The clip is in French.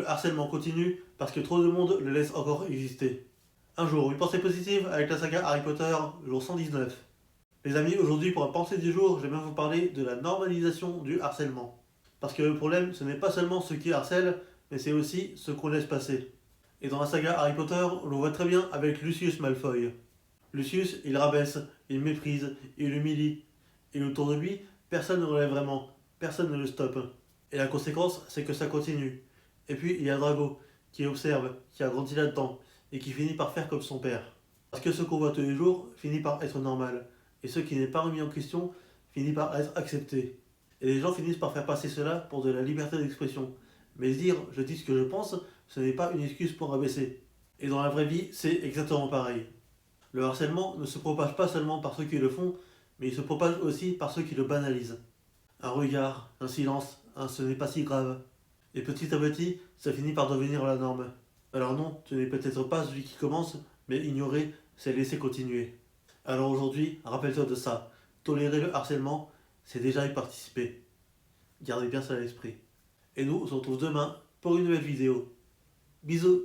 le harcèlement continue parce que trop de monde le laisse encore exister. Un jour, une pensée positive avec la saga Harry Potter, jour 119. Les amis, aujourd'hui pour la pensée du jour, je vais vous parler de la normalisation du harcèlement. Parce que le problème, ce n'est pas seulement ceux qui harcèlent, mais c'est aussi ceux qu'on laisse passer. Et dans la saga Harry Potter, on le voit très bien avec Lucius Malfoy. Lucius, il rabaisse, il méprise, il humilie. Et autour de lui, personne ne le relève vraiment, personne ne le stoppe. Et la conséquence, c'est que ça continue. Et puis il y a Drago, qui observe, qui a grandi là-dedans, et qui finit par faire comme son père. Parce que ce qu'on voit tous les jours finit par être normal, et ce qui n'est pas remis en question finit par être accepté. Et les gens finissent par faire passer cela pour de la liberté d'expression. Mais dire je dis ce que je pense, ce n'est pas une excuse pour rabaisser. Et dans la vraie vie, c'est exactement pareil. Le harcèlement ne se propage pas seulement par ceux qui le font, mais il se propage aussi par ceux qui le banalisent. Un regard, un silence, un ce n'est pas si grave. Et petit à petit, ça finit par devenir la norme. Alors non, tu n'es peut-être pas celui qui commence, mais ignorer, c'est laisser continuer. Alors aujourd'hui, rappelle-toi de ça. Tolérer le harcèlement, c'est déjà y participer. Gardez bien ça à l'esprit. Et nous, on se retrouve demain pour une nouvelle vidéo. Bisous.